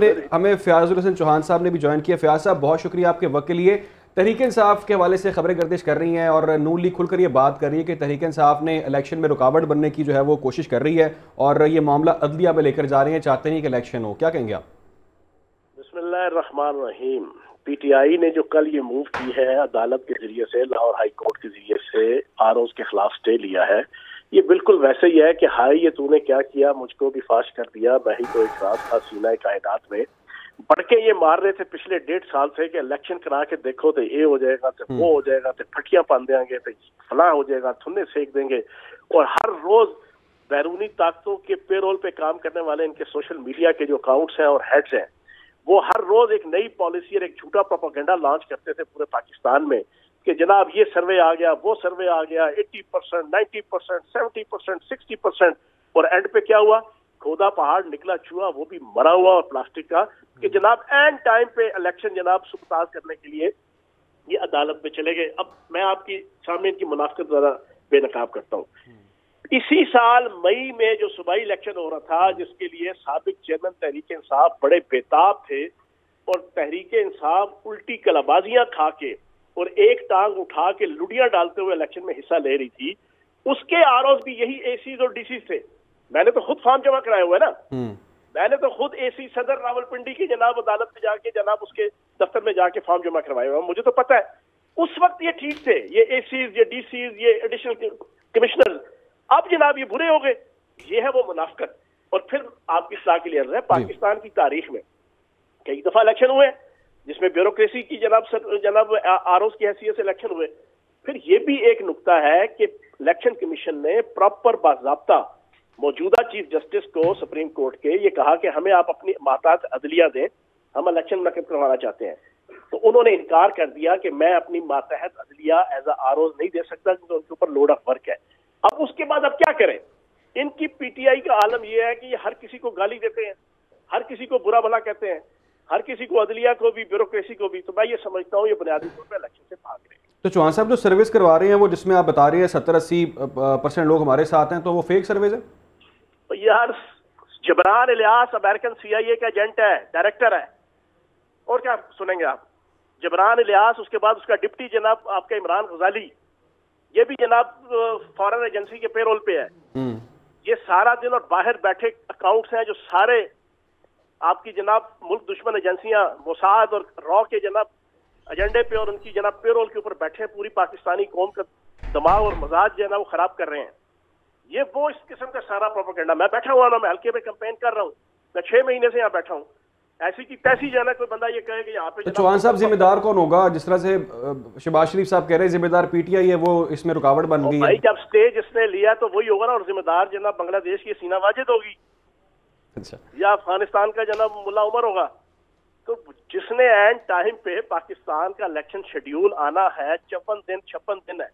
ہمیں فیاض الحسن چوہان صاحب نے بھی جوائن کیا۔ فیاض صاحب بہت شکریہ آپ کے وقت کے لیے۔ تحریک انصاف کے حوالے سے خبریں گردش کر رہی ہیں اور نون لیگ کھل کر یہ بات کر رہی ہے کہ تحریک انصاف نے الیکشن میں رکاوٹ بننے کی جو ہے وہ کوشش کر رہی ہے اور یہ معاملہ عدلیہ میں لے کر جا رہے ہیں، چاہتے نہیں کہ الیکشن ہو، کیا کہیں گے آپ؟ بسم اللہ الرحمن الرحیم۔ پی ٹی آئی نے جو کل یہ موو کی ہے عدالت کے ذریعے سے، لاہور ہائی کورٹ کے ذریعے سے آر اوز کے خلاف سٹے لیا ہے، یہ بالکل ویسے ہی ہے کہ ہائی یہ تو نے کیا کیا، مجھ کو بھی فاش کر دیا، میں ہی تو ایک راز تھا سینہ کائنات میں۔ بڑھ کے یہ مار رہے تھے پچھلے 1.5 سال سے کہ الیکشن کرا کے دیکھو تو یہ ہو جائے گا، تو وہ ہو جائے گا، تو پھٹیاں پان دیں گے، تو فلاں ہو جائے گا، تھنے سینک دیں گے۔ اور ہر روز بیرونی طاقتوں کے پے رول پہ کام کرنے والے ان کے سوشل میڈیا کے جو اکاؤنٹس ہیں اور ہیڈز ہیں، وہ ہر روز ایک نئی پالیسی اور ایک جھوٹا پروپیگنڈا لانچ کرتے تھے پورے پاکستان میں کہ جناب یہ سروے آ گیا، وہ سروے آ گیا، 80%، 90%، 70%، 60%، اور اینڈ پہ کیا ہوا؟ کھودا پہاڑ نکلا چوہا، وہ بھی مرا ہوا اور پلاسٹک کا، کہ جناب اینڈ ٹائم پہ الیکشن جناب سبتاز کرنے کے لیے یہ عدالت میں چلے گئے۔ اب میں آپ کی سامنے ان کی منافقت ذرا بے نقاب کرتا ہوں۔ اسی سال مئی میں جو صوبائی الیکشن ہو رہا تھا، جس کے لیے سابق چیئرمین تحریک انصاف بڑے بےتاب تھے اور تحریک انصاف الٹی کلابازیاں کھا کے اور ایک ٹانگ اٹھا کے لڑیاں ڈالتے ہوئے الیکشن میں حصہ لے رہی تھی، اس کے آر اوز بھی یہی اے سیز اور ڈی سیز تھے۔ میں نے تو خود فارم جمع کرائے ہوئے نا، میں نے تو خود اے سی صدر راولپنڈی کی جناب عدالت میں جا کے جناب اس کے دفتر میں جا کے فارم جمع کروائے ہوئے، مجھے تو پتہ ہے اس وقت یہ ٹھیک تھے، یہ اے سیز، یہ ڈی سیز، یہ ایڈیشنل کمشنر۔ اب جناب یہ برے ہو گئے، یہ ہے وہ منافقت۔ اور پھر آپ کی اصلاح کے لیے عرض ہے، پاکستان کی تاریخ میں کئی دفعہ الیکشن ہوئے جس میں بیوروکریسی کی جناب آر اوز کی حیثیت سے الیکشن ہوئے۔ پھر یہ بھی ایک نقطہ ہے کہ الیکشن کمیشن نے پراپر باضابطہ موجودہ چیف جسٹس کو سپریم کورٹ کے یہ کہا کہ ہمیں آپ اپنی ماتحت عدلیہ دیں، ہم الیکشن منعقد کروانا چاہتے ہیں، تو انہوں نے انکار کر دیا کہ میں اپنی ماتحت عدلیہ ایز اے آر اوز نہیں دے سکتا کیونکہ ان کے اوپر لوڈ آف ورک ہے۔ اب اس کے بعد اب کیا کریں؟ ان کی پی ٹی آئی کا عالم یہ ہے کہ یہ ہر کسی کو گالی دیتے ہیں، ہر کسی کو برا بھلا کہتے ہیں، ہر کسی کو عدلیہ کو بھی، بیوروکریسی کو بھی۔ تو میں یہ سمجھتا ہوں یہ بنیادی طور پہ الیکشن سے بھاگ رہے ہیں۔ تو چوہان صاحب جو سروس کروا رہے ہیں وہ جس میں آپ بتا رہے ہیں 70-80% لوگ ہمارے ساتھ ہیں، تو وہ فیک سروس ہے؟ یار جبران الیاس امریکن سی آئی اے کا ایجنٹ ہے، ڈائریکٹر ہے، اور کیا سنیں گے آپ؟ جبران الیاس، اس کے بعد اس کا ڈپٹی جناب آپ کا عمران غزالی، یہ بھی جناب فارن ایجنسی کے پے رول پہ ہے۔ یہ سارا دن اور باہر بیٹھے اکاؤنٹس ہیں جو سارے آپ کی جناب ملک دشمن ایجنسیاں موساد اور را کے جناب ایجنڈے پہ اور ان کی جناب پے رول کے اوپر بیٹھے پوری پاکستانی قوم کا دماغ اور مزاج جو ہے نا وہ خراب کر رہے ہیں۔ یہ وہ اس قسم کا سارا پروپیگنڈا، میں بیٹھا ہوا نا، میں حلقے میں کمپین کر رہا ہوں، میں 6 مہینے سے یہاں بیٹھا ہوں، ایسی کی تیسی جو ہے نا کوئی بندہ یہ کہے کہ یہاں پہ چوہان صاحب ذمہ دار کون ہوگا؟ جس طرح سے شہباز شریف صاحب کہہ رہے ہیں ذمہ دار پی ٹی آئی ہے، وہ اس میں رکاوٹ بن گئی ہے۔ بھائی جب سٹیج اس نے لیا تو وہی ہوگا نا، اور ذمہ دار جناب بنگلہ دیش کی سینا واجد ہوگی یا افغانستان کا جناب ملا عمر ہوگا۔ تو جس نے اینڈ ٹائم پہ پاکستان کا الیکشن شیڈیول آنا ہے، 56 دن ہے،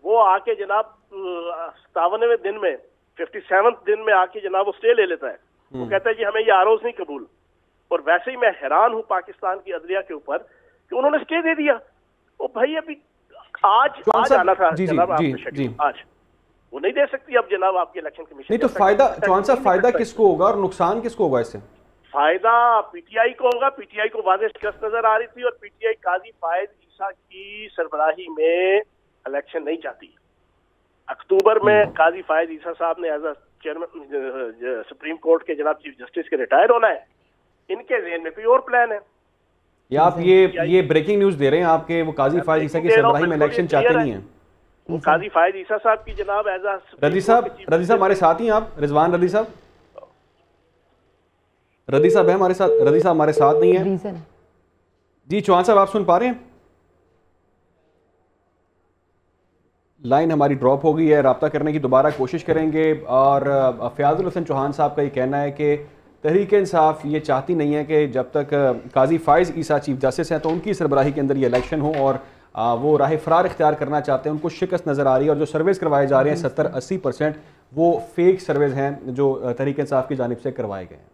وہ آ کے جناب 57ویں دن میں 57 دن میں آ کے جناب وہ سٹے لے لیتا ہے، وہ کہتا ہے جی ہمیں یہ آر اوز نہیں قبول۔ اور ویسے ہی میں حیران ہوں پاکستان کی عدلیہ کے اوپر کہ انہوں نے سٹے دے دیا۔ وہ بھائی ابھی آج آنا تھا جناب آپ کا شیڈیول، آج وہ نہیں دے سکتی اب جناب آپ کے الیکشن کمیشن۔ نہیں تو فائدہ چوہان صاحب فائدہ کس کو ہوگا اور نقصان کس کو ہوگا اس سے؟ فائدہ پی ٹی آئی کو ہوگا۔ پی ٹی آئی کو واضح شکست نظر آ رہی تھی اور پی ٹی آئی قاضی فائز عیسیٰ کی سربراہی میں الیکشن نہیں چاہتی۔ اکتوبر میں قاضی فائز عیسیٰ صاحب نے as a chairman supreme court کے جناب چیف جسٹس کے ریٹائر ہونا ہے، ان کے ذہن میں کوئی اور پلان ہے۔ یا آپ یہ بریکنگ نیوز دے رہے ہیں آپ کے وہ قاضی فائز عیسیٰ کی سربراہی میں الیکشن چاہتے نہیں ہیں؟ وہ قاضی فائز عیسیٰ صاحب کی جناب ایز اے رضی صاحب ہمارے ساتھ ہی ہیں آپ؟ رضوان رضی صاحب ہے ہمارے ساتھ؟ رضی صاحب ہمارے ساتھ نہیں ہیں جی۔ چوہان صاحب آپ سن پا رہے ہیں؟ لائن ہماری ڈراپ ہو گئی ہے، رابطہ کرنے کی دوبارہ کوشش کریں گے۔ اور فیاض الحسن چوہان صاحب کا یہ کہنا ہے کہ تحریک انصاف یہ چاہتی نہیں ہے کہ جب تک قاضی فائز عیسیٰ چیف جسٹس ہیں تو ان کی سربراہی کے اندر یہ الیکشن ہو، اور وہ راہ فرار اختیار کرنا چاہتے ہیں۔ ان کو شکست نظر آ رہی ہے اور جو سرویز کروائے جا رہے ہیں 70-80% وہ فیک سرویز ہیں جو تحریک انصاف کی جانب سے کروائے گئے ہیں۔